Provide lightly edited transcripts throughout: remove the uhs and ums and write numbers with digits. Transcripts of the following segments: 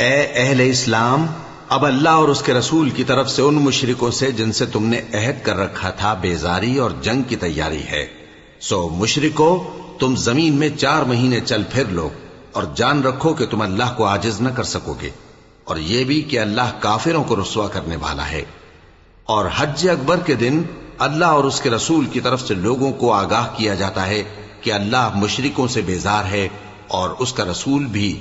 اے اہل اسلام، اب اللہ اور اس کے رسول کی طرف سے ان مشرکوں سے جن سے تم نے عہد کر رکھا تھا بیزاری اور جنگ کی تیاری ہے۔ سو مشرکو، تم زمین میں 4 مہینے چل پھر لو اور جان رکھو کہ تم اللہ کو عاجز نہ کر سکو گے، اور یہ بھی کہ اللہ کافروں کو رسوا کرنے والا ہے۔ اور حج اکبر کے دن اللہ اور اس کے رسول کی طرف سے لوگوں کو آگاہ کیا جاتا ہے کہ اللہ مشرکوں سے بیزار ہے اور اس کا رسول بھی۔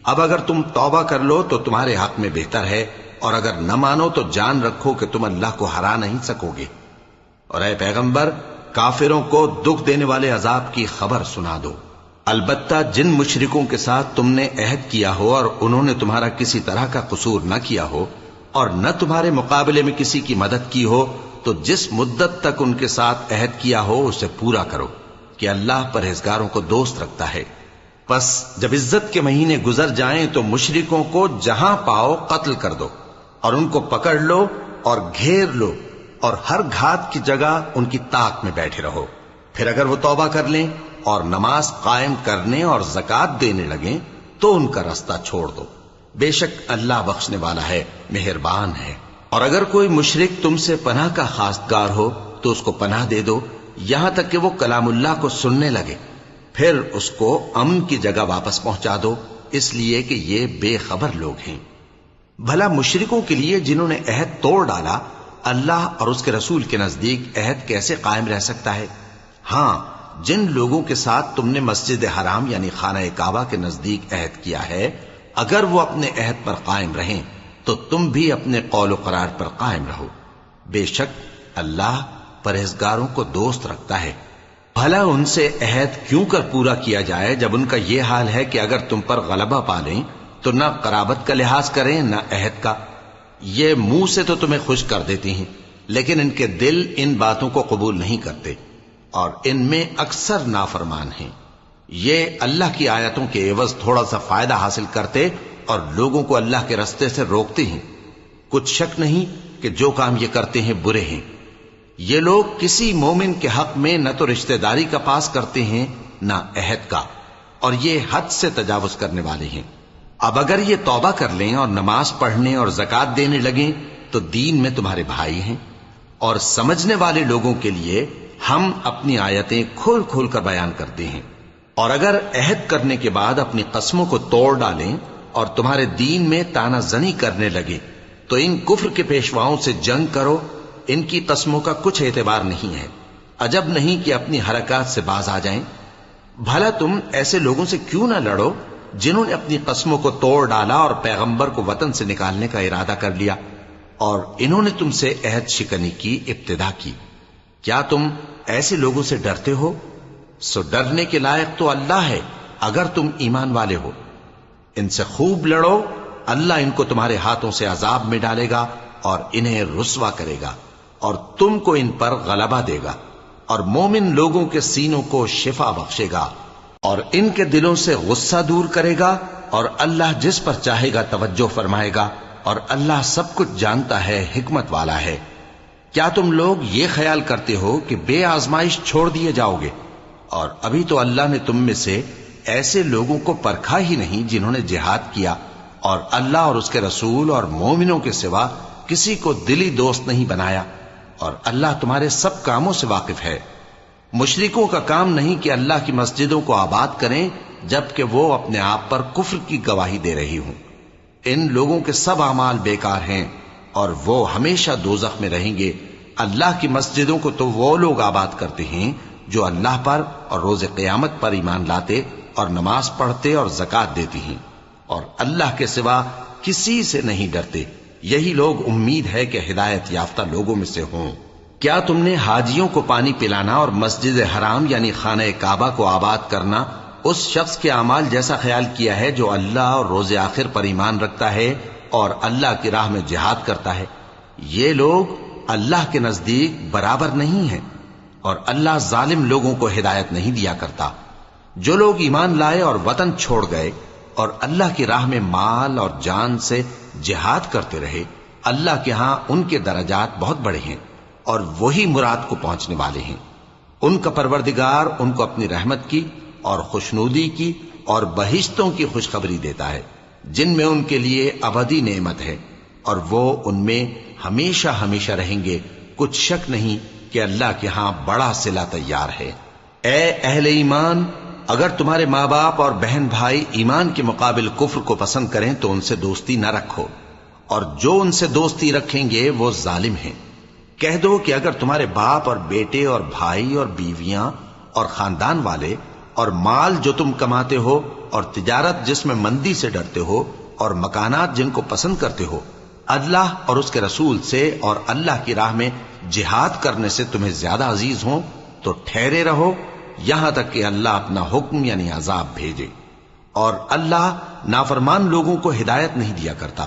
اب اگر تم توبہ کر لو تو تمہارے حق میں بہتر ہے، اور اگر نہ مانو تو جان رکھو کہ تم اللہ کو ہرا نہیں سکو گے۔ اور اے پیغمبر، کافروں کو دکھ دینے والے عذاب کی خبر سنا دو۔ البتہ جن مشرکوں کے ساتھ تم نے عہد کیا ہو اور انہوں نے تمہارا کسی طرح کا قصور نہ کیا ہو اور نہ تمہارے مقابلے میں کسی کی مدد کی ہو، تو جس مدت تک ان کے ساتھ عہد کیا ہو اسے پورا کرو، کہ اللہ پرہیزگاروں کو دوست رکھتا ہے۔ پس جب عزت کے مہینے گزر جائیں تو مشرکوں کو جہاں پاؤ قتل کر دو، اور ان کو پکڑ لو اور گھیر لو، اور ہر گھات کی جگہ ان کی طاق میں بیٹھے رہو۔ پھر اگر وہ توبہ کر لیں اور نماز قائم کرنے اور زکوٰۃ دینے لگیں تو ان کا رستہ چھوڑ دو، بے شک اللہ بخشنے والا ہے، مہربان ہے۔ اور اگر کوئی مشرک تم سے پناہ کا خواستگار ہو تو اس کو پناہ دے دو، یہاں تک کہ وہ کلام اللہ کو سننے لگے، پھر اس کو امن کی جگہ واپس پہنچا دو، اس لیے کہ یہ بے خبر لوگ ہیں۔ بھلا مشرکوں کے لیے جنہوں نے عہد توڑ ڈالا، اللہ اور اس کے رسول کے نزدیک عہد کیسے قائم رہ سکتا ہے؟ ہاں، جن لوگوں کے ساتھ تم نے مسجد حرام یعنی خانہ کعبہ کے نزدیک عہد کیا ہے، اگر وہ اپنے عہد پر قائم رہیں تو تم بھی اپنے قول و قرار پر قائم رہو، بے شک اللہ پرہیزگاروں کو دوست رکھتا ہے۔ بھلا ان سے عہد کیوں کر پورا کیا جائے جب ان کا یہ حال ہے کہ اگر تم پر غلبہ پا لیں تو نہ قرابت کا لحاظ کریں نہ عہد کا۔ یہ منہ سے تو تمہیں خوش کر دیتی ہیں، لیکن ان کے دل ان باتوں کو قبول نہیں کرتے، اور ان میں اکثر نافرمان ہیں۔ یہ اللہ کی آیتوں کے عوض تھوڑا سا فائدہ حاصل کرتے اور لوگوں کو اللہ کے رستے سے روکتے ہیں۔ کچھ شک نہیں کہ جو کام یہ کرتے ہیں برے ہیں۔ یہ لوگ کسی مومن کے حق میں نہ تو رشتہ داری کا پاس کرتے ہیں نہ عہد کا، اور یہ حد سے تجاوز کرنے والے ہیں۔ اب اگر یہ توبہ کر لیں اور نماز پڑھنے اور زکوٰۃ دینے لگیں تو دین میں تمہارے بھائی ہیں، اور سمجھنے والے لوگوں کے لیے ہم اپنی آیتیں کھول کھول کر بیان کرتے ہیں۔ اور اگر عہد کرنے کے بعد اپنی قسموں کو توڑ ڈالیں اور تمہارے دین میں تانا زنی کرنے لگے تو ان کفر کے پیشواؤں سے جنگ کرو، ان کی قسموں کا کچھ اعتبار نہیں ہے، عجب نہیں کہ اپنی حرکات سے باز آ جائیں۔ بھلا تم ایسے لوگوں سے کیوں نہ لڑو جنہوں نے اپنی قسموں کو توڑ ڈالا اور پیغمبر کو وطن سے نکالنے کا ارادہ کر لیا، اور انہوں نے تم سے عہد شکنی کی ابتدا کی۔ کیا تم ایسے لوگوں سے ڈرتے ہو؟ سو ڈرنے کے لائق تو اللہ ہے اگر تم ایمان والے ہو۔ ان سے خوب لڑو، اللہ ان کو تمہارے ہاتھوں سے عذاب میں ڈالے گا اور انہیں رسوا کرے گا، اور تم کو ان پر غلبہ دے گا، اور مومن لوگوں کے سینوں کو شفا بخشے گا، اور ان کے دلوں سے غصہ دور کرے گا، اور اللہ جس پر چاہے گا توجہ فرمائے گا، اور اللہ سب کچھ جانتا ہے، حکمت والا ہے۔ کیا تم لوگ یہ خیال کرتے ہو کہ بے آزمائش چھوڑ دیے جاؤ گے؟ اور ابھی تو اللہ نے تم میں سے ایسے لوگوں کو پرکھا ہی نہیں جنہوں نے جہاد کیا، اور اللہ اور اس کے رسول اور مومنوں کے سوا کسی کو دلی دوست نہیں بنایا، اور اللہ تمہارے سب کاموں سے واقف ہے۔ مشرکوں کا کام نہیں کہ اللہ کی مسجدوں کو آباد کریں جبکہ وہ اپنے آپ پر کفر کی گواہی دے رہی ہوں۔ ان لوگوں کے سب اعمال بیکار ہیں اور وہ ہمیشہ دوزخ میں رہیں گے۔ اللہ کی مسجدوں کو تو وہ لوگ آباد کرتے ہیں جو اللہ پر اور روز قیامت پر ایمان لاتے اور نماز پڑھتے اور زکوٰۃ دیتی ہیں، اور اللہ کے سوا کسی سے نہیں ڈرتے۔ یہی لوگ امید ہے کہ ہدایت یافتہ لوگوں میں سے ہوں۔ کیا تم نے حاجیوں کو پانی پلانا اور مسجد حرام یعنی خانہ کعبہ کو آباد کرنا اس شخص کے اعمال جیسا خیال کیا ہے جو اللہ اور روز آخر پر ایمان رکھتا ہے اور اللہ کی راہ میں جہاد کرتا ہے؟ یہ لوگ اللہ کے نزدیک برابر نہیں ہیں، اور اللہ ظالم لوگوں کو ہدایت نہیں دیا کرتا۔ جو لوگ ایمان لائے اور وطن چھوڑ گئے اور اللہ کی راہ میں مال اور جان سے جہاد کرتے رہے، اللہ کے ہاں ان کے درجات بہت بڑے ہیں، اور وہی مراد کو پہنچنے والے ہیں۔ ان کا پروردگار ان کو اپنی رحمت کی اور خوشنودی کی اور بہشتوں کی خوشخبری دیتا ہے۔ جن میں ان کے لیے ابدی نعمت ہے اور وہ ان میں ہمیشہ ہمیشہ رہیں گے. کچھ شک نہیں کہ اللہ کے ہاں بڑا صلہ تیار ہے. اے اہل ایمان، اگر تمہارے ماں باپ اور بہن بھائی ایمان کے مقابل کفر کو پسند کریں تو ان سے دوستی نہ رکھو، اور جو ان سے دوستی رکھیں گے وہ ظالم ہیں. کہہ دو کہ اگر تمہارے باپ اور بیٹے اور بھائی اور بیویاں اور خاندان والے اور مال جو تم کماتے ہو اور تجارت جس میں مندی سے ڈرتے ہو اور مکانات جن کو پسند کرتے ہو اللہ اور اس کے رسول سے اور اللہ کی راہ میں جہاد کرنے سے تمہیں زیادہ عزیز ہوں تو ٹھہرے رہو یہاں تک کہ اللہ اپنا حکم یعنی عذاب بھیجے. اور اللہ نافرمان لوگوں کو ہدایت نہیں دیا کرتا.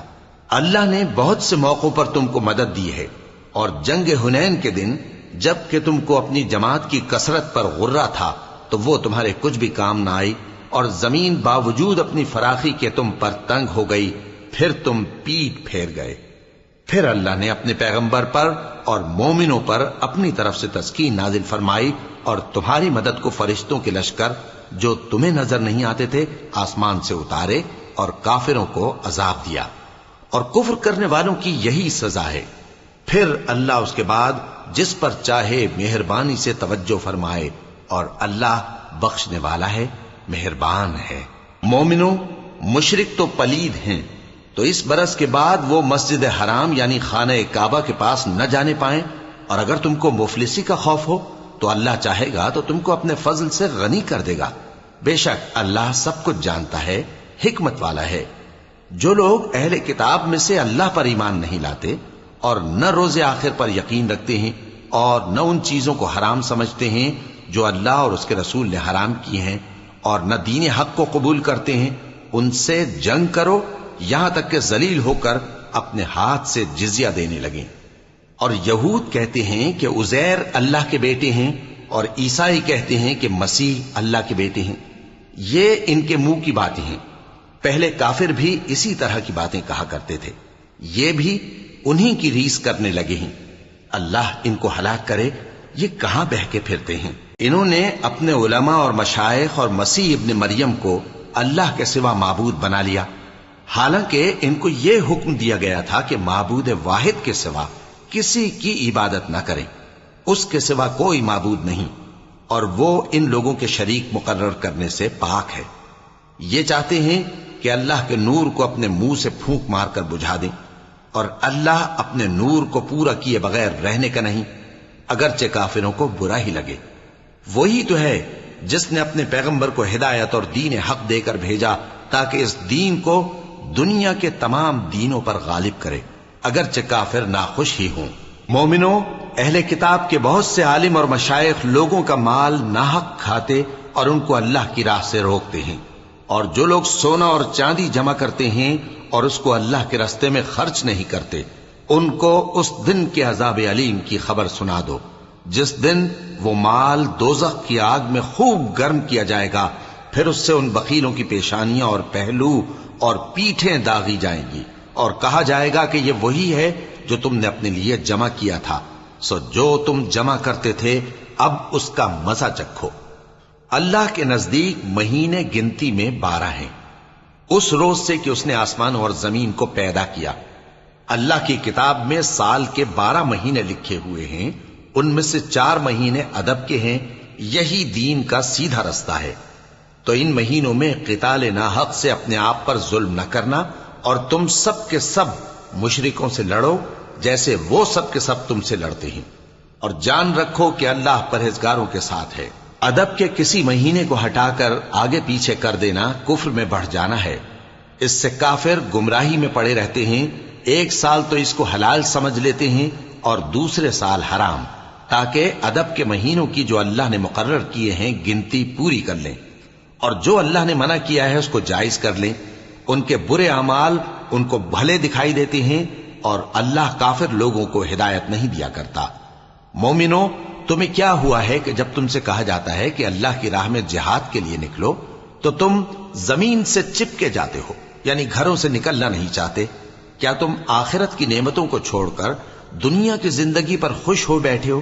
اللہ نے بہت سے موقعوں پر تم کو مدد دی ہے، اور جنگ حنین کے دن جب کہ تم کو اپنی جماعت کی کثرت پر غرہ تھا تو وہ تمہارے کچھ بھی کام نہ آئی، اور زمین باوجود اپنی فراخی کے تم پر تنگ ہو گئی، پھر تم پیٹ پھیر گئے. پھر اللہ نے اپنے پیغمبر پر اور مومنوں پر اپنی طرف سے تسکین نازل فرمائی اور تمہاری مدد کو فرشتوں کے لشکر جو تمہیں نظر نہیں آتے تھے آسمان سے اتارے اور کافروں کو عذاب دیا. اور کفر کرنے والوں کی یہی سزا ہے. پھر اللہ اس کے بعد جس پر چاہے مہربانی سے توجہ فرمائے، اور اللہ بخشنے والا ہے، مہربان ہے. مومنوں، مشرک تو پلید ہیں، تو اس برس کے بعد وہ مسجد حرام یعنی خانہ کعبہ کے پاس نہ جانے پائیں. اور اگر تم کو مفلسی کا خوف ہو تو اللہ چاہے گا تو تم کو اپنے فضل سے غنی کر دے گا. بے شک اللہ سب کچھ جانتا ہے، حکمت والا ہے. جو لوگ اہل کتاب میں سے اللہ پر ایمان نہیں لاتے اور نہ روز آخر پر یقین رکھتے ہیں اور نہ ان چیزوں کو حرام سمجھتے ہیں جو اللہ اور اس کے رسول نے حرام کی ہیں اور نہ دین حق کو قبول کرتے ہیں، ان سے جنگ کرو یہاں تک کہ ذلیل ہو کر اپنے ہاتھ سے جزیہ دینے لگیں. اور یہود کہتے ہیں کہ عزیر اللہ کے بیٹے ہیں، اور عیسائی کہتے ہیں کہ مسیح اللہ کے بیٹے ہیں. یہ ان کے منہ کی باتیں ہیں. پہلے کافر بھی اسی طرح کی باتیں کہا کرتے تھے، یہ بھی انہی کی ریس کرنے لگے ہیں. اللہ ان کو ہلاک کرے، یہ کہاں بہہ کے پھرتے ہیں. انہوں نے اپنے علماء اور مشائخ اور مسیح ابن مریم کو اللہ کے سوا معبود بنا لیا، حالانکہ ان کو یہ حکم دیا گیا تھا کہ معبود واحد کے سوا کسی کی عبادت نہ کریں، اس کے سوا کوئی معبود نہیں، اور وہ ان لوگوں کے شریک مقرر کرنے سے پاک ہے. یہ چاہتے ہیں کہ اللہ کے نور کو اپنے منہ سے پھونک مار کر بجھا دیں، اور اللہ اپنے نور کو پورا کیے بغیر رہنے کا نہیں، اگرچہ کافروں کو برا ہی لگے. وہی تو ہے جس نے اپنے پیغمبر کو ہدایت اور دین حق دے کر بھیجا تاکہ اس دین کو دنیا کے تمام دینوں پر غالب کرے، اگرچہ کافر ناخوش ہی ہوں. مومنوں، اہل کتاب کے بہت سے عالم اور مشائخ لوگوں کا مال ناحق کھاتے اور ان کو اللہ کی راہ سے روکتے ہیں. اور جو لوگ سونا اور چاندی جمع کرتے ہیں اور اس کو اللہ کے راستے میں خرچ نہیں کرتے، ان کو اس دن کے عذاب علیم کی خبر سنا دو، جس دن وہ مال دوزخ کی آگ میں خوب گرم کیا جائے گا. پھر اس سے ان بخیلوں کی پیشانیاں اور پہلو اور پیٹھیں داغی جائیں گی، اور کہا جائے گا کہ یہ وہی ہے جو تم نے اپنے لیے جمع کیا تھا، سو جو تم جمع کرتے تھے اب اس کا مزہ چکھو. اللہ کے نزدیک مہینے گنتی میں 12 ہیں، اس روز سے کہ اس نے آسمان اور زمین کو پیدا کیا. اللہ کی کتاب میں سال کے 12 مہینے لکھے ہوئے ہیں، ان میں سے 4 مہینے ادب کے ہیں. یہی دین کا سیدھا رستہ ہے. تو ان مہینوں میں قتال ناحق سے اپنے آپ پر ظلم نہ کرنا، اور تم سب کے سب مشرکوں سے لڑو جیسے وہ سب کے سب تم سے لڑتے ہیں. اور جان رکھو کہ اللہ پرہیزگاروں کے ساتھ ہے. ادب کے کسی مہینے کو ہٹا کر آگے پیچھے کر دینا کفر میں بڑھ جانا ہے. اس سے کافر گمراہی میں پڑے رہتے ہیں. ایک سال تو اس کو حلال سمجھ لیتے ہیں اور دوسرے سال حرام، تاکہ ادب کے مہینوں کی جو اللہ نے مقرر کیے ہیں گنتی پوری کر لیں، اور جو اللہ نے منع کیا ہے اس کو جائز کر لیں. ان کے برے اعمال ان کو بھلے دکھائی دیتے ہیں، اور اللہ کافر لوگوں کو ہدایت نہیں دیا کرتا. مومنوں، تمہیں کیا ہوا ہے کہ جب تم سے کہا جاتا ہے کہ اللہ کی راہ میں جہاد کے لیے نکلو تو تم زمین سے چپکے جاتے ہو، یعنی گھروں سے نکلنا نہیں چاہتے؟ کیا تم آخرت کی نعمتوں کو چھوڑ کر دنیا کی زندگی پر خوش ہو بیٹھے ہو؟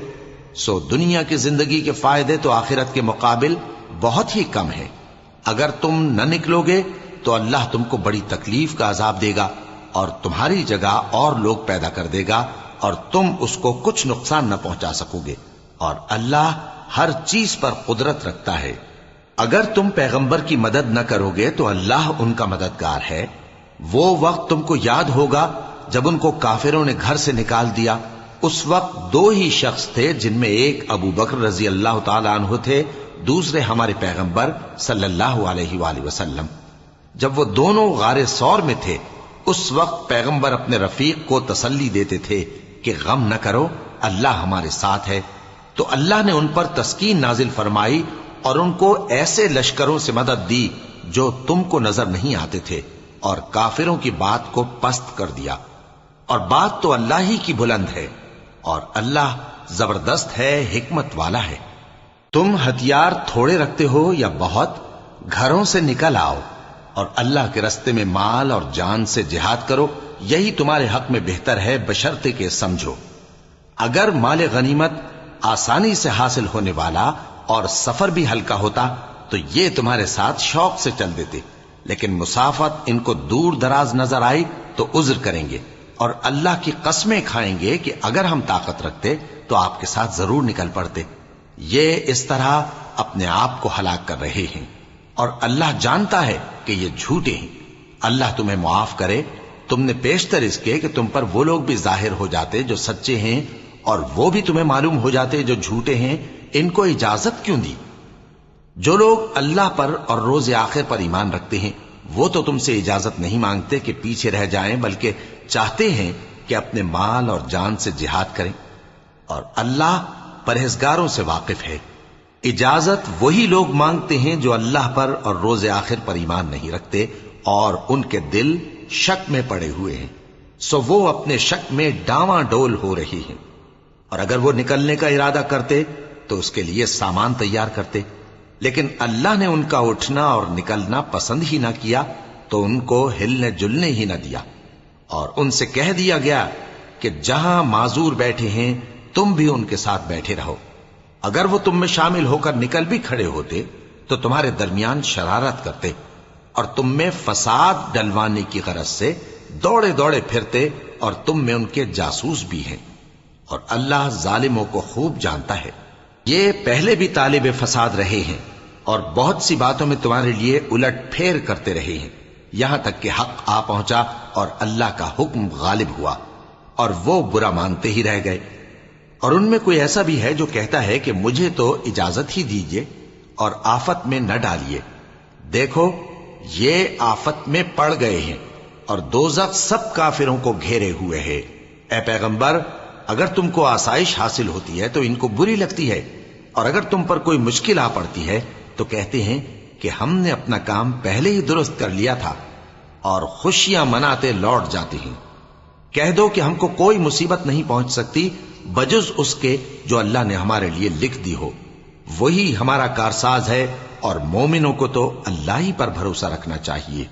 سو دنیا کی زندگی کے فائدے تو آخرت کے مقابل بہت ہی کم ہے. اگر تم نہ نکلو گے تو اللہ تم کو بڑی تکلیف کا عذاب دے گا اور تمہاری جگہ اور لوگ پیدا کر دے گا اور تم اس کو کچھ نقصان نہ پہنچا سکو گے، اور اللہ ہر چیز پر قدرت رکھتا ہے۔ اگر تم پیغمبر کی مدد نہ کرو گے تو اللہ ان کا مددگار ہے۔ وہ وقت تم کو یاد ہوگا جب ان کو کافروں نے گھر سے نکال دیا، اس وقت دو ہی شخص تھے، جن میں ایک ابو بکر رضی اللہ تعالی عنہ تھے، دوسرے ہمارے پیغمبر صلی اللہ علیہ وآلہ وسلم۔ جب وہ دونوں غار ثور میں تھے، اس وقت پیغمبر اپنے رفیق کو تسلی دیتے تھے کہ غم نہ کرو، اللہ ہمارے ساتھ ہے۔ تو اللہ نے ان پر تسکین نازل فرمائی اور ان کو ایسے لشکروں سے مدد دی جو تم کو نظر نہیں آتے تھے، اور کافروں کی بات کو پست کر دیا۔ اور بات تو اللہ ہی کی بلند ہے، اور اللہ زبردست ہے، حکمت والا ہے۔ تم ہتھیار تھوڑے رکھتے ہو یا بہت، گھروں سے نکل آؤ اور اللہ کے رستے میں مال اور جان سے جہاد کرو، یہی تمہارے حق میں بہتر ہے، بشرطے کہ سمجھو۔ اگر مال غنیمت آسانی سے حاصل ہونے والا اور سفر بھی ہلکا ہوتا تو یہ تمہارے ساتھ شوق سے چل دیتے، لیکن مسافت ان کو دور دراز نظر آئی تو عذر کریں گے، اور اللہ کی قسمیں کھائیں گے کہ اگر ہم طاقت رکھتے تو آپ کے ساتھ ضرور نکل پڑتے۔ یہ اس طرح اپنے آپ کو ہلاک کر رہے ہیں، اور اللہ جانتا ہے کہ یہ جھوٹے ہیں۔ اللہ تمہیں معاف کرے، تم نے پیشتر اس کے کہ تم پر وہ لوگ بھی ظاہر ہو جاتے جو سچے ہیں، اور وہ بھی تمہیں معلوم ہو جاتے جو جھوٹے ہیں۔ ان کو اجازت کیوں دی؟ جو لوگ اللہ پر اور روز آخر پر ایمان رکھتے ہیں وہ تو تم سے اجازت نہیں مانگتے کہ پیچھے رہ جائیں، بلکہ چاہتے ہیں کہ اپنے مال اور جان سے جہاد کریں، اور اللہ پرہیزگاروں سے واقف ہے۔ اجازت وہی لوگ مانگتے ہیں جو اللہ پر اور روز آخر پر ایمان نہیں رکھتے اور ان کے دل شک میں پڑے ہوئے ہیں، سو وہ اپنے شک میں ڈاواں ڈول ہو رہی ہیں۔ اور اگر وہ نکلنے کا ارادہ کرتے تو اس کے لیے سامان تیار کرتے، لیکن اللہ نے ان کا اٹھنا اور نکلنا پسند ہی نہ کیا تو ان کو ہلنے جلنے ہی نہ دیا، اور ان سے کہہ دیا گیا کہ جہاں معذور بیٹھے ہیں تم بھی ان کے ساتھ بیٹھے رہو۔ اگر وہ تم میں شامل ہو کر نکل بھی کھڑے ہوتے تو تمہارے درمیان شرارت کرتے اور تم میں فساد ڈلوانے کی غرض سے دوڑے دوڑے پھرتے، اور تم میں ان کے جاسوس بھی ہیں، اور اللہ ظالموں کو خوب جانتا ہے۔ یہ پہلے بھی طالب فساد رہے ہیں اور بہت سی باتوں میں تمہارے لیے الٹ پھیر کرتے رہے ہیں، یہاں تک کہ حق آ پہنچا اور اللہ کا حکم غالب ہوا، اور وہ برا مانتے ہی رہ گئے۔ اور ان میں کوئی ایسا بھی ہے جو کہتا ہے کہ مجھے تو اجازت ہی دیجئے اور آفت میں نہ ڈالیے۔ دیکھو یہ آفت میں پڑ گئے ہیں اور دوزخ سب کافروں کو گھیرے ہوئے ہے۔ اے پیغمبر، اگر تم کو آسائش حاصل ہوتی ہے تو ان کو بری لگتی ہے، اور اگر تم پر کوئی مشکل آ پڑتی ہے تو کہتے ہیں کہ ہم نے اپنا کام پہلے ہی درست کر لیا تھا، اور خوشیاں مناتے لوٹ جاتے ہیں۔ کہہ دو کہ ہم کو کوئی مصیبت نہیں پہنچ سکتی بجز اس کے جو اللہ نے ہمارے لیے لکھ دی ہو، وہی ہمارا کارساز ہے، اور مومنوں کو تو اللہ ہی پر بھروسہ رکھنا چاہیے۔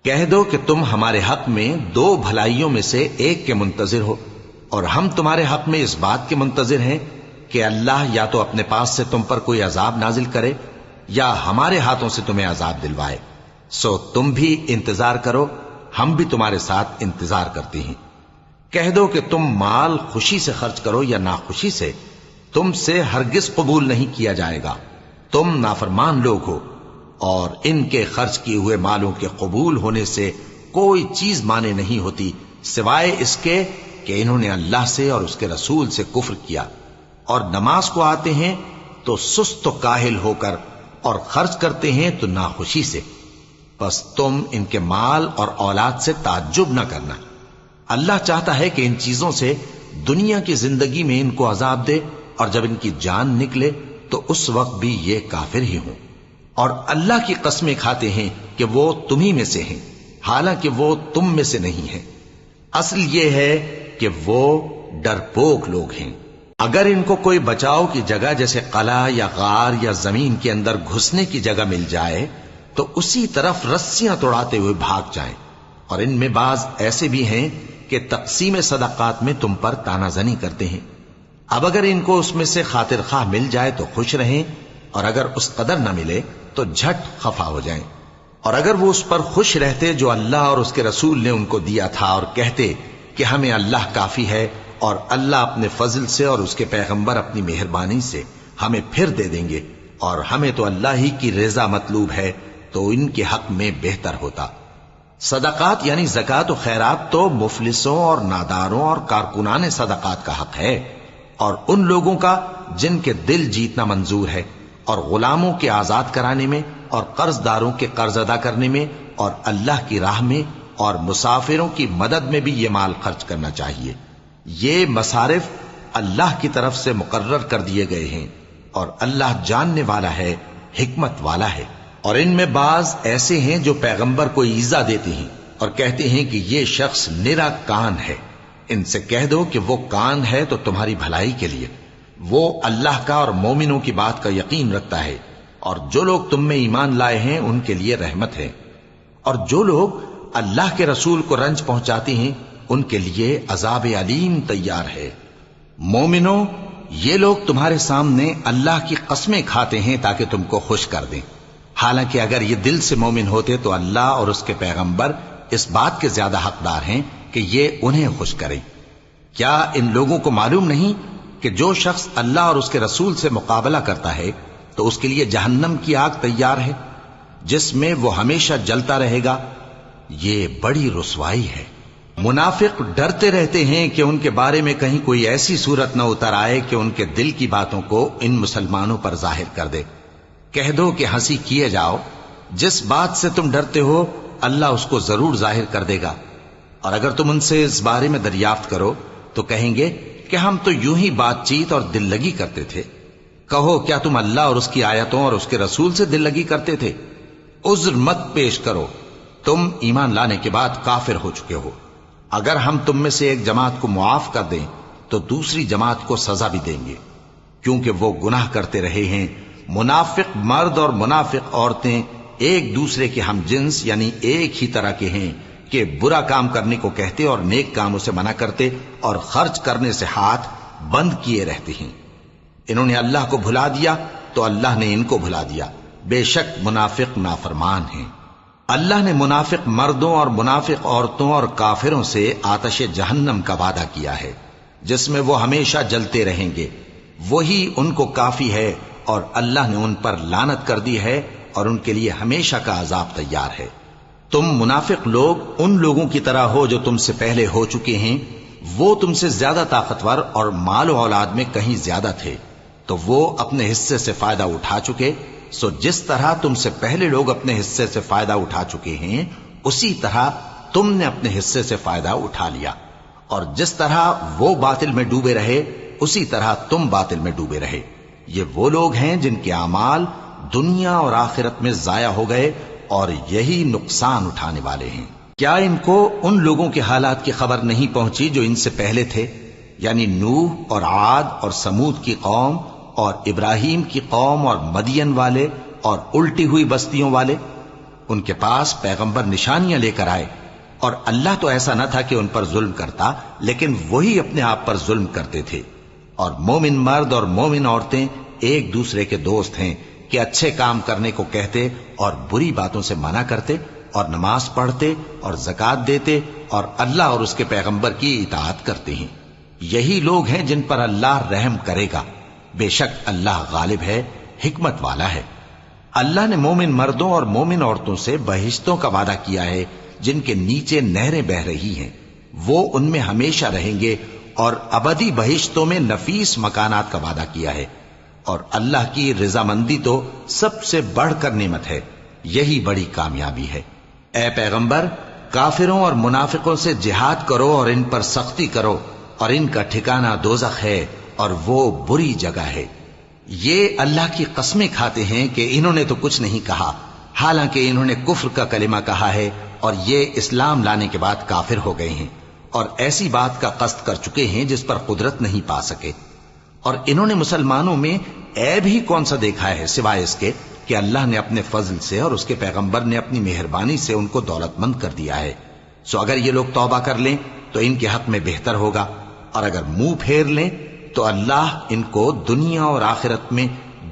کہہ دو کہ تم ہمارے حق میں دو بھلائیوں میں سے ایک کے منتظر ہو، اور ہم تمہارے حق میں اس بات کے منتظر ہیں کہ اللہ یا تو اپنے پاس سے تم پر کوئی عذاب نازل کرے یا ہمارے ہاتھوں سے تمہیں عذاب دلوائے، سو تم بھی انتظار کرو، ہم بھی تمہارے ساتھ انتظار کرتے ہیں۔ کہہ دو کہ تم مال خوشی سے خرچ کرو یا ناخوشی سے، تم سے ہرگز قبول نہیں کیا جائے گا، تم نافرمان لوگ ہو، اور ان کے خرچ کیے ہوئے مالوں کے قبول ہونے سے کوئی چیز مانے نہیں ہوتی سوائے اس کے کہ انہوں نے اللہ سے اور اس کے رسول سے کفر کیا، اور نماز کو آتے ہیں تو سست و کاہل ہو کر، اور خرچ کرتے ہیں تو ناخوشی سے۔ بس تم ان کے مال اور اولاد سے تعجب نہ کرنا، اللہ چاہتا ہے کہ ان چیزوں سے دنیا کی زندگی میں ان کو عذاب دے، اور جب ان کی جان نکلے تو اس وقت بھی یہ کافر ہی ہوں، اور اللہ کی قسمیں کھاتے ہیں کہ وہ تمہیں میں سے ہیں، حالانکہ وہ تم میں سے نہیں ہیں۔ اصل یہ ہے کہ وہ ڈرپوک لوگ ہیں۔ اگر ان کو کوئی بچاؤ کی جگہ جیسے قلعہ یا غار یا زمین کے اندر گھسنے کی جگہ مل جائے تو اسی طرف رسیاں توڑاتے ہوئے بھاگ جائیں، اور ان میں بعض ایسے بھی ہیں کہ تقسیم صدقات میں تم پر تانا زنی کرتے ہیں۔ اب اگر ان کو اس میں سے خاطر خواہ مل جائے تو خوش رہیں، اور اگر اس قدر نہ ملے تو جھٹ خفا ہو جائیں، اور اگر وہ اس پر خوش رہتے جو اللہ اور اس کے رسول نے ان کو دیا تھا، اور کہتے کہ ہمیں اللہ کافی ہے، اور اللہ اپنے فضل سے اور اس کے پیغمبر اپنی مہربانی سے ہمیں پھر دے دیں گے، اور ہمیں تو اللہ ہی کی رضا مطلوب ہے، تو ان کے حق میں بہتر ہوتا۔ صدقات یعنی زکوٰۃ و خیرات تو مفلسوں اور ناداروں اور کارکنان صدقات کا حق ہے، اور ان لوگوں کا جن کے دل جیتنا منظور ہے، اور غلاموں کے آزاد کرانے میں، اور قرض داروں کے قرض ادا کرنے میں، اور اللہ کی راہ میں، اور مسافروں کی مدد میں بھی یہ مال خرچ کرنا چاہیے۔ یہ مصارف اللہ کی طرف سے مقرر کر دیے گئے ہیں، اور اللہ جاننے والا ہے، حکمت والا ہے۔ اور ان میں بعض ایسے ہیں جو پیغمبر کو ایذا دیتے ہیں اور کہتے ہیں کہ یہ شخص نرا کان ہے۔ ان سے کہہ دو کہ وہ کان ہے تو تمہاری بھلائی کے لیے، وہ اللہ کا اور مومنوں کی بات کا یقین رکھتا ہے، اور جو لوگ تم میں ایمان لائے ہیں ان کے لیے رحمت ہے، اور جو لوگ اللہ کے رسول کو رنج پہنچاتے ہیں ان کے لیے عذاب علیم تیار ہے۔ مومنوں، یہ لوگ تمہارے سامنے اللہ کی قسمیں کھاتے ہیں تاکہ تم کو خوش کر دیں، حالانکہ اگر یہ دل سے مومن ہوتے تو اللہ اور اس کے پیغمبر اس بات کے زیادہ حقدار ہیں کہ یہ انہیں خوش کریں۔ کیا ان لوگوں کو معلوم نہیں کہ جو شخص اللہ اور اس کے رسول سے مقابلہ کرتا ہے تو اس کے لیے جہنم کی آگ تیار ہے، جس میں وہ ہمیشہ جلتا رہے گا؟ یہ بڑی رسوائی ہے۔ منافق ڈرتے رہتے ہیں کہ ان کے بارے میں کہیں کوئی ایسی صورت نہ اتر آئے کہ ان کے دل کی باتوں کو ان مسلمانوں پر ظاہر کر دے۔ کہہ دو کہ ہنسی کیے جاؤ، جس بات سے تم ڈرتے ہو اللہ اس کو ضرور ظاہر کر دے گا، اور اگر تم ان سے اس بارے میں دریافت کرو تو کہیں گے کہ ہم تو یوں ہی بات چیت اور دل لگی کرتے تھے۔ کہو کیا تم اللہ اور اس کی آیتوں اور اس کے رسول سے دل لگی کرتے تھے؟ عذر مت پیش کرو، تم ایمان لانے کے بعد کافر ہو چکے ہو۔ اگر ہم تم میں سے ایک جماعت کو معاف کر دیں تو دوسری جماعت کو سزا بھی دیں گے، کیونکہ وہ گناہ کرتے رہے ہیں۔ منافق مرد اور منافق عورتیں ایک دوسرے کے ہم جنس یعنی ایک ہی طرح کے ہیں کہ برا کام کرنے کو کہتے اور نیک کاموں سے منع کرتے اور خرچ کرنے سے ہاتھ بند کیے رہتے ہیں۔ انہوں نے اللہ کو بھلا دیا تو اللہ نے ان کو بھلا دیا، بے شک منافق نافرمان ہیں۔ اللہ نے منافق مردوں اور منافق عورتوں اور کافروں سے آتش جہنم کا وعدہ کیا ہے، جس میں وہ ہمیشہ جلتے رہیں گے، وہی ان کو کافی ہے، اور اللہ نے ان پر لعنت کر دی ہے اور ان کے لیے ہمیشہ کا عذاب تیار ہے۔ تم منافق لوگ ان لوگوں کی طرح ہو جو تم سے پہلے ہو چکے ہیں، وہ تم سے زیادہ طاقتور اور مال و اولاد میں کہیں زیادہ تھے، تو وہ اپنے حصے سے فائدہ اٹھا چکے، سو جس طرح تم سے پہلے لوگ اپنے حصے سے فائدہ اٹھا چکے ہیں اسی طرح تم نے اپنے حصے سے فائدہ اٹھا لیا، اور جس طرح وہ باطل میں ڈوبے رہے اسی طرح تم باطل میں ڈوبے رہے۔ یہ وہ لوگ ہیں جن کے اعمال دنیا اور آخرت میں ضائع ہو گئے اور یہی نقصان اٹھانے والے ہیں۔ کیا ان کو ان لوگوں کے حالات کی خبر نہیں پہنچی جو ان سے پہلے تھے، یعنی نوح اور عاد اور سمود کی قوم اور ابراہیم کی قوم اور مدین والے اور الٹی ہوئی بستیوں والے؟ ان کے پاس پیغمبر نشانیاں لے کر آئے، اور اللہ تو ایسا نہ تھا کہ ان پر ظلم کرتا، لیکن وہی اپنے آپ پر ظلم کرتے تھے۔ اور مومن مرد اور مومن عورتیں ایک دوسرے کے دوست ہیں کہ اچھے کام کرنے کو کہتے اور بری باتوں سے منع کرتے، اور نماز پڑھتے اور زکوٰۃ دیتے اور اللہ اور اس کے پیغمبر کی اطاعت کرتے ہیں۔ یہی لوگ ہیں جن پر اللہ رحم کرے گا، بے شک اللہ غالب ہے، حکمت والا ہے۔ اللہ نے مومن مردوں اور مومن عورتوں سے بہشتوں کا وعدہ کیا ہے جن کے نیچے نہریں بہ رہی ہیں، وہ ان میں ہمیشہ رہیں گے، اور ابدی بہشتوں میں نفیس مکانات کا وعدہ کیا ہے۔ اور اللہ کی رضامندی تو سب سے بڑھ کر نعمت ہے، یہی بڑی کامیابی ہے۔ اے پیغمبر، کافروں اور منافقوں سے جہاد کرو اور ان پر سختی کرو، اور ان کا ٹھکانہ دوزخ ہے اور وہ بری جگہ ہے۔ یہ اللہ کی قسمیں کھاتے ہیں کہ انہوں نے تو کچھ نہیں کہا، حالانکہ انہوں نے کفر کا کلمہ کہا ہے اور یہ اسلام لانے کے بعد کافر ہو گئے ہیں، اور ایسی بات کا قصد کر چکے ہیں جس پر قدرت نہیں پا سکے۔ اور انہوں نے مسلمانوں میں عیب ہی کون سا دیکھا ہے سوائے اس کے کہ اللہ نے اپنے فضل سے اور اس کے پیغمبر نے اپنی مہربانی سے ان کو دولت مند کر دیا ہے۔ سو اگر یہ لوگ توبہ کر لیں تو ان کے حق میں بہتر ہوگا، اور اگر منہ پھیر لیں تو اللہ ان کو دنیا اور آخرت میں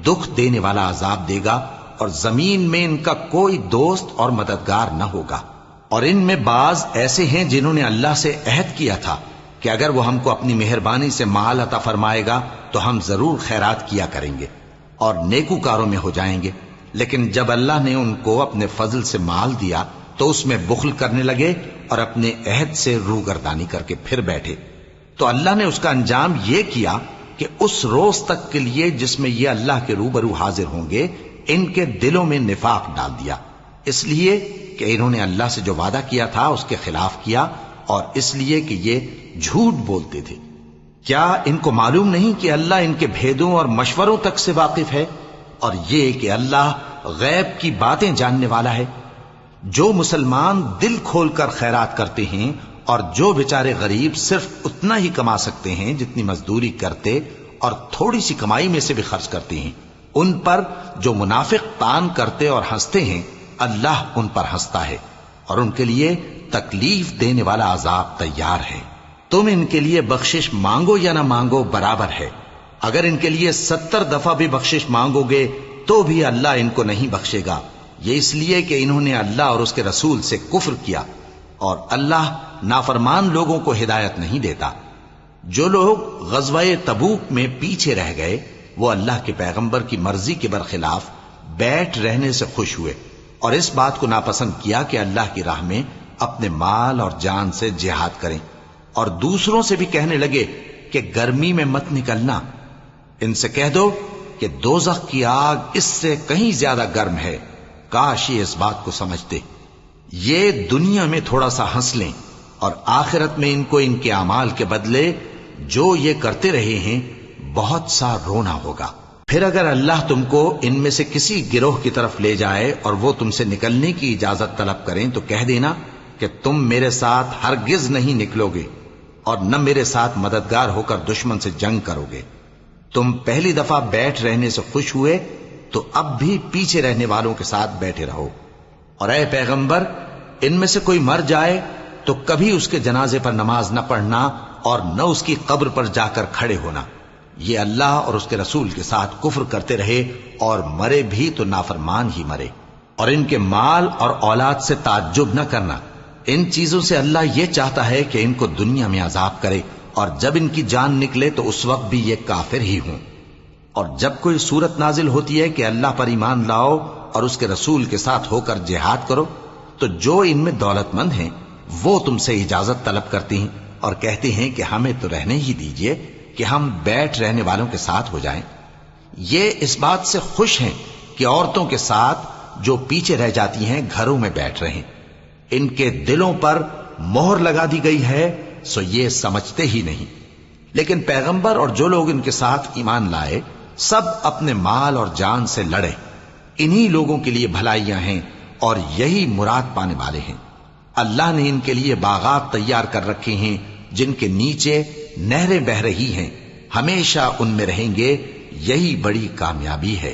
دکھ دینے والا عذاب دے گا، اور زمین میں ان کا کوئی دوست اور مددگار نہ ہوگا۔ اور ان میں بعض ایسے ہیں جنہوں نے اللہ سے عہد کیا تھا کہ اگر وہ ہم کو اپنی مہربانی سے مال عطا فرمائے گا تو ہم ضرور خیرات کیا کریں گے اور نیکوکاروں میں ہو جائیں گے، لیکن جب اللہ نے ان کو اپنے فضل سے مال دیا تو اس میں بخل کرنے لگے اور اپنے عہد سے روگردانی کر کے پھر بیٹھے۔ تو اللہ نے اس کا انجام یہ کیا کہ اس روز تک کے لیے جس میں یہ اللہ کے روبرو حاضر ہوں گے ان کے دلوں میں نفاق ڈال دیا، اس لیے کہ انہوں نے اللہ سے جو وعدہ کیا تھا اس کے خلاف کیا، اور اس لیے کہ یہ جھوٹ بولتے تھے۔ کیا ان کو معلوم نہیں کہ اللہ ان کے بھیدوں اور مشوروں تک سے واقف ہے، اور یہ کہ اللہ غیب کی باتیں جاننے والا ہے؟ جو مسلمان دل کھول کر خیرات کرتے ہیں اور جو بیچارے غریب صرف اتنا ہی کما سکتے ہیں جتنی مزدوری کرتے اور تھوڑی سی کمائی میں سے بھی خرچ کرتے ہیں، ان پر جو منافق تان کرتے اور ہنستے ہیں اللہ ان پر ہنستا ہے اور ان کے لیے تکلیف دینے والا عذاب تیار ہے۔ تم ان کے لیے بخشش مانگو یا نہ مانگو برابر ہے، اگر ان کے لیے 70 دفعہ بھی بخشش مانگو گے تو بھی اللہ ان کو نہیں بخشے گا، یہ اس لیے کہ انہوں نے اللہ اور اس کے رسول سے کفر کیا، اور اللہ نافرمان لوگوں کو ہدایت نہیں دیتا۔ جو لوگ غزوہ تبوک میں پیچھے رہ گئے وہ اللہ کے پیغمبر کی مرضی کے برخلاف بیٹھ رہنے سے خوش ہوئے اور اس بات کو ناپسند کیا کہ اللہ کی راہ میں اپنے مال اور جان سے جہاد کریں، اور دوسروں سے بھی کہنے لگے کہ گرمی میں مت نکلنا، ان سے کہہ دو کہ دوزخ کی آگ اس سے کہیں زیادہ گرم ہے، کاش یہ اس بات کو سمجھتے۔ یہ دنیا میں تھوڑا سا ہنس لیں اور آخرت میں ان کو ان کے اعمال کے بدلے جو یہ کرتے رہے ہیں بہت سا رونا ہوگا۔ پھر اگر اللہ تم کو ان میں سے کسی گروہ کی طرف لے جائے اور وہ تم سے نکلنے کی اجازت طلب کریں تو کہہ دینا کہ تم میرے ساتھ ہرگز نہیں نکلو گے اور نہ میرے ساتھ مددگار ہو کر دشمن سے جنگ کرو گے۔ تم پہلی دفعہ بیٹھ رہنے سے خوش ہوئے تو اب بھی پیچھے رہنے والوں کے ساتھ بیٹھے رہو، اور اے پیغمبر ان میں سے کوئی مر جائے تو کبھی اس کے جنازے پر نماز نہ پڑھنا اور نہ اس کی قبر پر جا کر کھڑے ہونا، یہ اللہ اور اس کے رسول کے ساتھ کفر کرتے رہے اور مرے بھی تو نافرمان ہی مرے۔ اور ان کے مال اور اولاد سے تعجب نہ کرنا، ان چیزوں سے اللہ یہ چاہتا ہے کہ ان کو دنیا میں عذاب کرے اور جب ان کی جان نکلے تو اس وقت بھی یہ کافر ہی ہوں۔ اور جب کوئی صورت نازل ہوتی ہے کہ اللہ پر ایمان لاؤ اور اس کے رسول کے ساتھ ہو کر جہاد کرو تو جو ان میں دولت مند ہیں وہ تم سے اجازت طلب کرتے ہیں اور کہتے ہیں کہ ہمیں تو رہنے ہی دیجئے کہ ہم بیٹھ رہنے والوں کے ساتھ ہو جائیں۔ یہ اس بات سے خوش ہیں کہ عورتوں کے ساتھ جو پیچھے رہ جاتی ہیں گھروں میں بیٹھ رہیں، ان کے دلوں پر مہر لگا دی گئی ہے سو یہ سمجھتے ہی نہیں۔ لیکن پیغمبر اور جو لوگ ان کے ساتھ ایمان لائے سب اپنے مال اور جان سے لڑے، انہی لوگوں کے لیے بھلائیاں ہیں اور یہی مراد پانے والے ہیں۔ اللہ نے ان کے لیے باغات تیار کر رکھے ہیں جن کے نیچے نہریں بہ رہی ہیں، ہمیشہ ان میں رہیں گے، یہی بڑی کامیابی ہے۔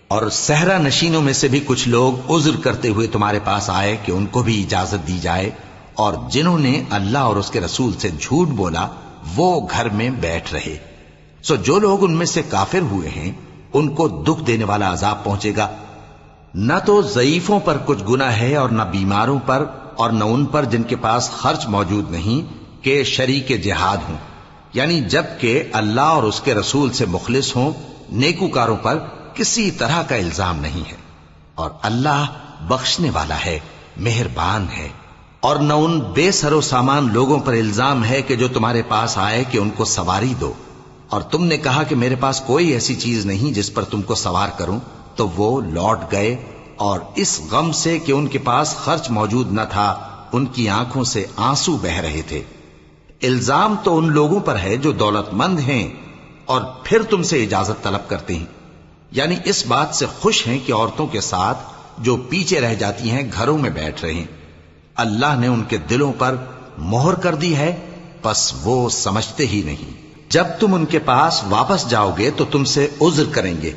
اور صحرا نشینوں میں سے بھی کچھ لوگ عذر کرتے ہوئے تمہارے پاس آئے کہ ان کو بھی اجازت دی جائے، اور جنہوں نے اللہ اور اس کے رسول سے جھوٹ بولا وہ گھر میں بیٹھ رہے۔ سو جو لوگ ان میں سے کافر ہوئے ہیں ان کو دکھ دینے والا عذاب پہنچے گا۔ نہ تو ضعیفوں پر کچھ گناہ ہے اور نہ بیماروں پر اور نہ ان پر جن کے پاس خرچ موجود نہیں کہ شریک جہاد ہوں، یعنی جب کہ اللہ اور اس کے رسول سے مخلص ہوں، نیکوکاروں پر کسی طرح کا الزام نہیں ہے، اور اللہ بخشنے والا ہے، مہربان ہے۔ اور نہ ان بے سر و سامان لوگوں پر الزام ہے کہ جو تمہارے پاس آئے کہ ان کو سواری دو، اور تم نے کہا کہ میرے پاس کوئی ایسی چیز نہیں جس پر تم کو سوار کروں، تو وہ لوٹ گئے اور اس غم سے کہ ان کے پاس خرچ موجود نہ تھا ان کی آنکھوں سے آنسو بہ رہے تھے۔ الزام تو ان لوگوں پر ہے جو دولت مند ہیں اور پھر تم سے اجازت طلب کرتے ہیں، یعنی اس بات سے خوش ہیں کہ عورتوں کے ساتھ جو پیچھے رہ جاتی ہیں گھروں میں بیٹھ رہے ہیں۔ اللہ نے ان کے دلوں پر مہر کر دی ہے پس وہ سمجھتے ہی نہیں۔ جب تم ان کے پاس واپس جاؤ گے تو تم سے عذر کریں گے،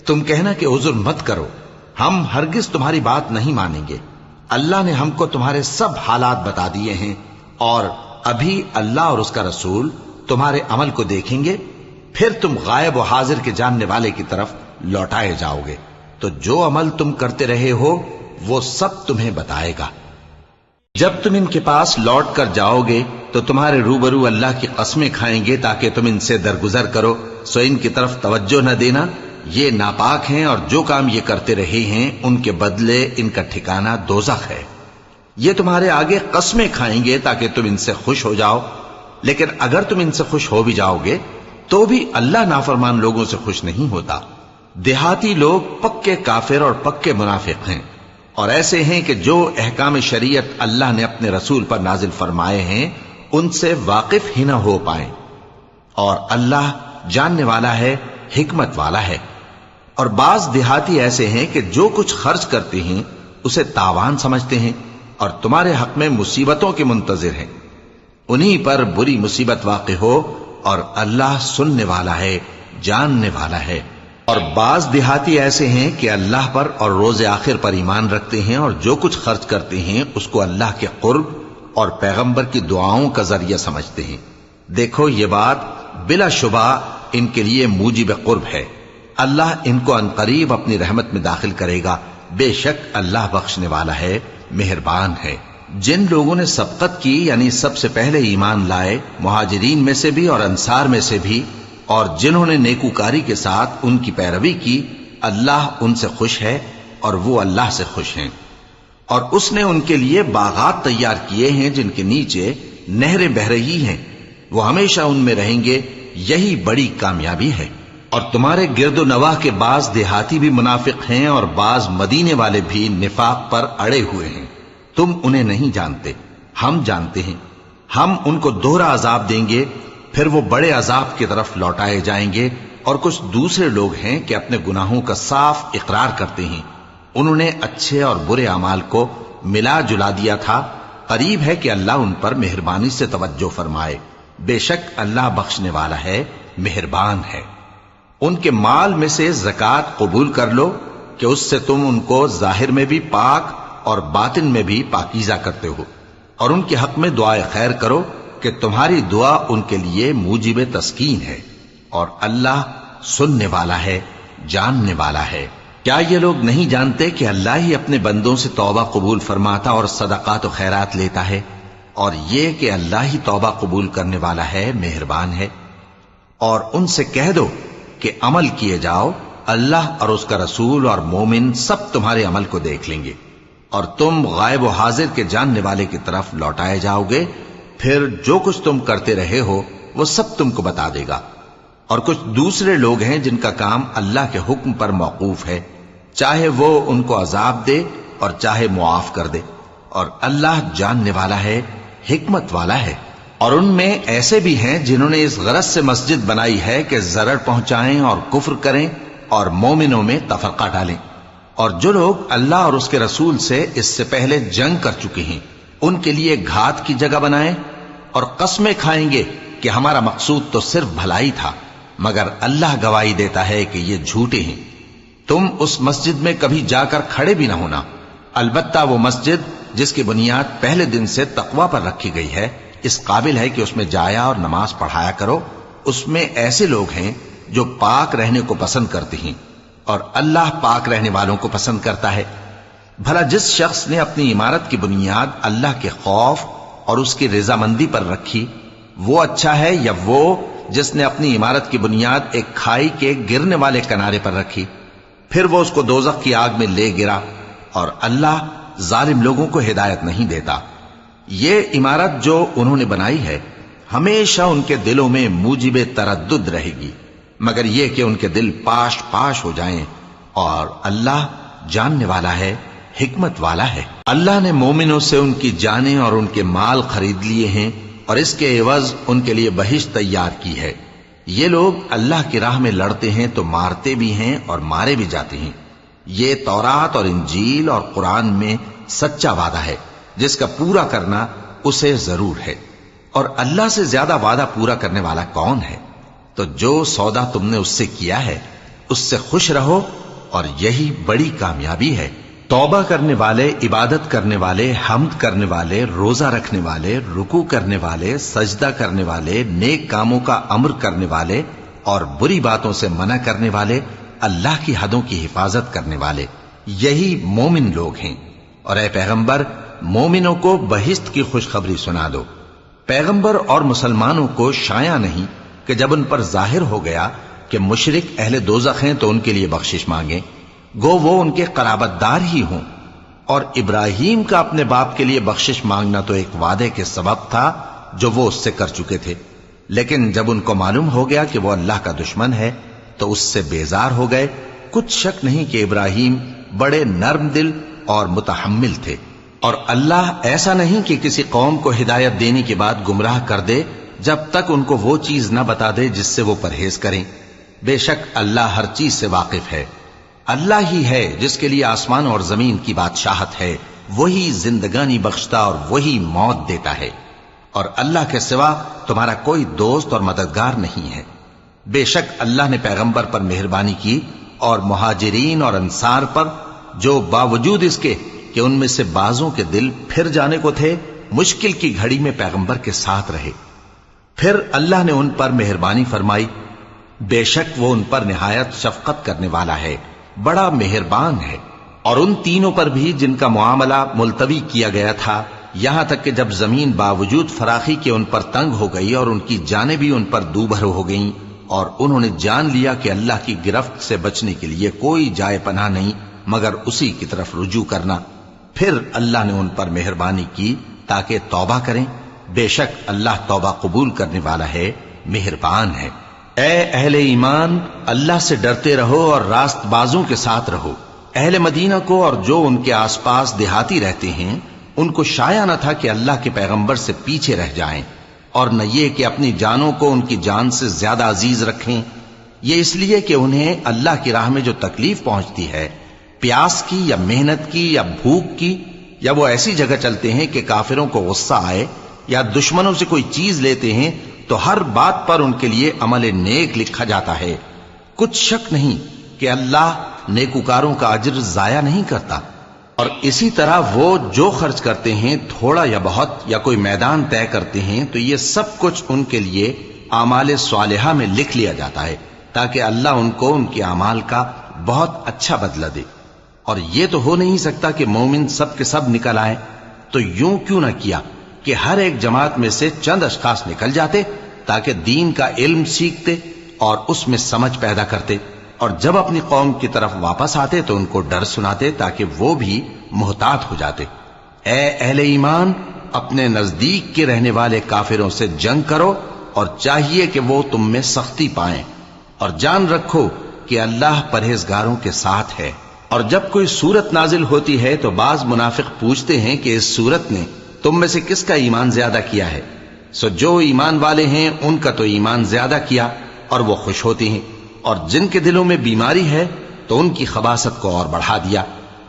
تم کہنا کہ عذر مت کرو، ہم ہرگز تمہاری بات نہیں مانیں گے۔ اللہ نے ہم کو تمہارے سب حالات بتا دیے ہیں، اور ابھی اللہ اور اس کا رسول تمہارے عمل کو دیکھیں گے، پھر تم غائب و حاضر کے جاننے والے کی طرف لوٹائے جاؤ گے۔ تو جو عمل تم کرتے رہے ہو وہ سب تمہیں بتائے گا۔ جب تم ان کے پاس لوٹ کر جاؤ گے تو تمہارے روبرو اللہ کی قسمیں کھائیں گے تاکہ تم ان سے درگزر کرو، سو ان کی طرف توجہ نہ دینا، یہ ناپاک ہیں اور جو کام یہ کرتے رہے ہیں ان کے بدلے ان کا ٹھکانہ دوزخ ہے۔ یہ تمہارے آگے قسمیں کھائیں گے تاکہ تم ان سے خوش ہو جاؤ، لیکن اگر تم ان سے خوش ہو بھی جاؤ گے تو بھی اللہ نافرمان لوگوں سے خوش نہیں ہوتا۔ دیہاتی لوگ پکے کافر اور پکے منافق ہیں، اور ایسے ہیں کہ جو احکام شریعت اللہ نے اپنے رسول پر نازل فرمائے ہیں ان سے واقف ہی نہ ہو پائیں، اور اللہ جاننے والا ہے، حکمت والا ہے۔ اور بعض دیہاتی ایسے ہیں کہ جو کچھ خرچ کرتے ہیں اسے تاوان سمجھتے ہیں اور تمہارے حق میں مصیبتوں کے منتظر ہیں، انہی پر بری مصیبت واقع ہو، اور اللہ سننے والا ہے، جاننے والا ہے۔ اور بعض دیہاتی ایسے ہیں کہ اللہ پر اور روز آخر پر ایمان رکھتے ہیں اور جو کچھ خرچ کرتے ہیں اس کو اللہ کے قرب اور پیغمبر کی دعاؤں کا ذریعہ سمجھتے ہیں۔ دیکھو یہ بات بلا شبہ ان کے لیے موجب قرب ہے، اللہ ان کو عنقریب اپنی رحمت میں داخل کرے گا، بے شک اللہ بخشنے والا ہے، مہربان ہے۔ جن لوگوں نے سبقت کی یعنی سب سے پہلے ایمان لائے، مہاجرین میں سے بھی اور انصار میں سے بھی، اور جنہوں نے نیکوکاری کے ساتھ ان کی پیروی کی، اللہ ان سے خوش ہے اور وہ اللہ سے خوش ہیں۔ اور اس نے ان کے لیے باغات تیار کیے ہیں جن کے نیچے نہریں بہہ رہی ہیں، وہ ہمیشہ ان میں رہیں گے، یہی بڑی کامیابی ہے۔ اور تمہارے گرد و نواح کے بعض دیہاتی بھی منافق ہیں اور بعض مدینے والے بھی نفاق پر اڑے ہوئے ہیں، تم انہیں نہیں جانتے، ہم جانتے ہیں۔ ہم ان کو دوہرا عذاب دیں گے، پھر وہ بڑے عذاب کی طرف لوٹائے جائیں گے۔ اور کچھ دوسرے لوگ ہیں کہ اپنے گناہوں کا صاف اقرار کرتے ہیں، انہوں نے اچھے اور برے اعمال کو ملا جلا دیا تھا، قریب ہے کہ اللہ ان پر مہربانی سے توجہ فرمائے، بے شک اللہ بخشنے والا ہے، مہربان ہے۔ ان کے مال میں سے زکوٰۃ قبول کر لو کہ اس سے تم ان کو ظاہر میں بھی پاک اور باطن میں بھی پاکیزہ کرتے ہو، اور ان کے حق میں دعائے خیر کرو کہ تمہاری دعا ان کے لیے موجب تسکین ہے، اور اللہ سننے والا ہے، جاننے والا ہے۔ کیا یہ لوگ نہیں جانتے کہ اللہ ہی اپنے بندوں سے توبہ قبول فرماتا اور صدقات و خیرات لیتا ہے، اور یہ کہ اللہ ہی توبہ قبول کرنے والا ہے، مہربان ہے۔ اور ان سے کہہ دو کہ عمل کیے جاؤ، اللہ اور اس کا رسول اور مومن سب تمہارے عمل کو دیکھ لیں گے، اور تم غائب و حاضر کے جاننے والے کی طرف لوٹائے جاؤ گے، پھر جو کچھ تم کرتے رہے ہو وہ سب تم کو بتا دے گا۔ اور کچھ دوسرے لوگ ہیں جن کا کام اللہ کے حکم پر موقوف ہے، چاہے وہ ان کو عذاب دے اور چاہے معاف کر دے، اور اللہ جاننے والا ہے، حکمت والا ہے۔ اور ان میں ایسے بھی ہیں جنہوں نے اس غرض سے مسجد بنائی ہے کہ ضرر پہنچائیں اور کفر کریں اور مومنوں میں تفرقہ ڈالیں، اور جو لوگ اللہ اور اس کے رسول سے اس سے پہلے جنگ کر چکے ہیں ان کے لیے گھات کی جگہ بنائیں، اور قسمیں کھائیں گے کہ ہمارا مقصود تو صرف بھلائی تھا، مگر اللہ گواہی دیتا ہے کہ یہ جھوٹے ہیں۔ تم اس مسجد میں کبھی جا کر کھڑے بھی نہ ہونا، البتہ وہ مسجد جس کی بنیاد پہلے دن سے تقوی پر رکھی گئی ہے اس قابل ہے کہ اس میں جایا اور نماز پڑھایا کرو۔ اس میں ایسے لوگ ہیں جو پاک رہنے کو پسند کرتے ہیں، اور اللہ پاک رہنے والوں کو پسند کرتا ہے۔ بھلا جس شخص نے اپنی عمارت کی بنیاد اللہ کے خوف اور اس کی رضامندی پر رکھی، وہ اچھا ہے یا وہ جس نے اپنی عمارت کی بنیاد ایک کھائی کے گرنے والے کنارے پر رکھی، پھر وہ اس کو دوزخ کی آگ میں لے گرا، اور اللہ ظالم لوگوں کو ہدایت نہیں دیتا۔ یہ عمارت جو انہوں نے بنائی ہے ہمیشہ ان کے دلوں میں موجب تردد رہے گی، مگر یہ کہ ان کے دل پاش پاش ہو جائیں، اور اللہ جاننے والا ہے، حکمت والا ہے۔ اللہ نے مومنوں سے ان کی جانیں اور ان کے مال خرید لیے ہیں، اور اس کے عوض ان کے لیے بہشت تیار کی ہے۔ یہ لوگ اللہ کی راہ میں لڑتے ہیں تو مارتے بھی ہیں اور مارے بھی جاتے ہیں۔ یہ تورات اور انجیل اور قرآن میں سچا وعدہ ہے جس کا پورا کرنا اسے ضرور ہے، اور اللہ سے زیادہ وعدہ پورا کرنے والا کون ہے؟ تو جو سودا تم نے اس سے کیا ہے اس سے خوش رہو، اور یہی بڑی کامیابی ہے۔ توبہ کرنے والے، عبادت کرنے والے، حمد کرنے والے، روزہ رکھنے والے، رکوع کرنے والے، سجدہ کرنے والے، نیک کاموں کا امر کرنے والے اور بری باتوں سے منع کرنے والے، اللہ کی حدوں کی حفاظت کرنے والے، یہی مومن لوگ ہیں۔ اور اے پیغمبر، مومنوں کو بہشت کی خوشخبری سنا دو۔ پیغمبر اور مسلمانوں کو شایع نہیں کہ جب ان پر ظاہر ہو گیا کہ مشرک اہل دوزخ ہیں تو ان کے لیے بخشش مانگیں، گو وہ ان کے قرابت دار ہی ہوں۔ اور ابراہیم کا اپنے باپ کے لیے بخشش مانگنا تو ایک وعدے کے سبب تھا جو وہ اس سے کر چکے تھے، لیکن جب ان کو معلوم ہو گیا کہ وہ اللہ کا دشمن ہے تو اس سے بیزار ہو گئے۔ کچھ شک نہیں کہ ابراہیم بڑے نرم دل اور متحمل تھے، اور اللہ ایسا نہیں کہ کسی قوم کو ہدایت دینے کے بعد گمراہ کر دے جب تک ان کو وہ چیز نہ بتا دے جس سے وہ پرہیز کریں۔ بے شک اللہ ہر چیز سے واقف ہے۔ اللہ ہی ہے جس کے لیے آسمان اور زمین کی بادشاہت ہے، وہی زندگانی بخشتا اور وہی موت دیتا ہے، اور اللہ کے سوا تمہارا کوئی دوست اور مددگار نہیں ہے۔ بے شک اللہ نے پیغمبر پر مہربانی کی اور مہاجرین اور انصار پر، جو باوجود اس کے کہ ان میں سے بعضوں کے دل پھر جانے کو تھے، مشکل کی گھڑی میں پیغمبر کے ساتھ رہے۔ پھر اللہ نے ان پر مہربانی فرمائی، بے شک وہ ان پر نہایت شفقت کرنے والا ہے، بڑا مہربان ہے۔ اور ان تینوں پر بھی جن کا معاملہ ملتوی کیا گیا تھا، یہاں تک کہ جب زمین باوجود فراخی کے ان پر تنگ ہو گئی اور ان کی جانیں بھی ان پر دوبھر ہو گئیں، اور انہوں نے جان لیا کہ اللہ کی گرفت سے بچنے کے لیے کوئی جائے پناہ نہیں مگر اسی کی طرف رجوع کرنا، پھر اللہ نے ان پر مہربانی کی تاکہ توبہ کریں۔ بے شک اللہ توبہ قبول کرنے والا ہے، مہربان ہے۔ اے اہل ایمان، اللہ سے ڈرتے رہو اور راست بازوں کے ساتھ رہو۔ اہل مدینہ کو اور جو ان کے آس پاس دیہاتی رہتے ہیں، ان کو شایع نہ تھا کہ اللہ کے پیغمبر سے پیچھے رہ جائیں، اور نہ یہ کہ اپنی جانوں کو ان کی جان سے زیادہ عزیز رکھیں۔ یہ اس لیے کہ انہیں اللہ کی راہ میں جو تکلیف پہنچتی ہے، پیاس کی یا محنت کی یا بھوک کی، یا وہ ایسی جگہ چلتے ہیں کہ کافروں کو غصہ آئے یا دشمنوں سے کوئی چیز لیتے ہیں، تو ہر بات پر ان کے لیے عمل نیک لکھا جاتا ہے۔ کچھ شک نہیں کہ اللہ نیکوکاروں کا اجر ضائع نہیں کرتا۔ اور اسی طرح وہ جو خرچ کرتے ہیں، تھوڑا یا بہت، یا کوئی میدان طے کرتے ہیں، تو یہ سب کچھ ان کے لیے اعمال صالحہ میں لکھ لیا جاتا ہے، تاکہ اللہ ان کو ان کے اعمال کا بہت اچھا بدلہ دے۔ اور یہ تو ہو نہیں سکتا کہ مومن سب کے سب نکل آئیں، تو یوں کیوں نہ کیا کہ ہر ایک جماعت میں سے چند اشخاص نکل جاتے تاکہ دین کا علم سیکھتے اور اس میں سمجھ پیدا کرتے، اور جب اپنی قوم کی طرف واپس آتے تو ان کو ڈر سناتے تاکہ وہ بھی محتاط ہو جاتے۔ اے اہل ایمان، اپنے نزدیک کے رہنے والے کافروں سے جنگ کرو، اور چاہیے کہ وہ تم میں سختی پائیں، اور جان رکھو کہ اللہ پرہیزگاروں کے ساتھ ہے۔ اور جب کوئی سورت نازل ہوتی ہے تو بعض منافق پوچھتے ہیں کہ اس سورت نے تم میں سے کس کا ایمان زیادہ کیا ہے؟ سو جو ایمان والے ہیں ان کا تو ایمان زیادہ کیا، اور وہ خوش ہوتے ہیں، اور جن کے دلوں میں بیماری ہے تو ان کی خباثت کو اور بڑھا دیا،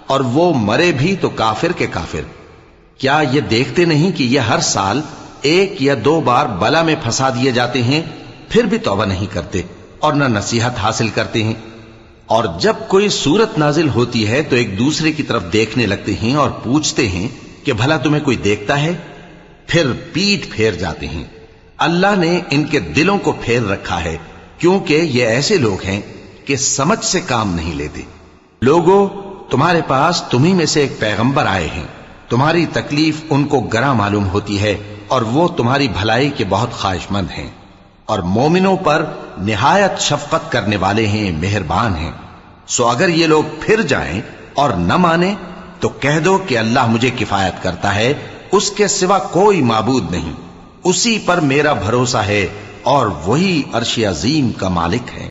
اور وہ مرے بھی تو کافر کے کافر۔ کیا یہ دیکھتے نہیں کہ یہ ہر سال 1 یا 2 بار بلا میں پھنسا دیے جاتے ہیں، پھر بھی توبہ نہیں کرتے اور نہ نصیحت حاصل کرتے ہیں؟ اور جب کوئی سورت نازل ہوتی ہے تو ایک دوسرے کی طرف دیکھنے لگتے ہیں اور پوچھتے ہیں کہ بھلا تمہیں کوئی دیکھتا ہے؟ پھر پیٹ پھیر جاتے ہیں۔ اللہ نے ان کے دلوں کو پھیر رکھا ہے، کیونکہ یہ ایسے لوگ ہیں کہ سمجھ سے کام نہیں لیتے۔ لوگوں، تمہارے پاس تمہیں میں سے ایک پیغمبر آئے ہیں، تمہاری تکلیف ان کو گراں معلوم ہوتی ہے، اور وہ تمہاری بھلائی کے بہت خواہش مند ہیں، اور مومنوں پر نہایت شفقت کرنے والے ہیں، مہربان ہیں۔ سو اگر یہ لوگ پھر جائیں اور نہ مانیں تو کہہ دو کہ اللہ مجھے کفایت کرتا ہے، اس کے سوا کوئی معبود نہیں، اسی پر میرا بھروسہ ہے، اور وہی عرش عظیم کا مالک ہے۔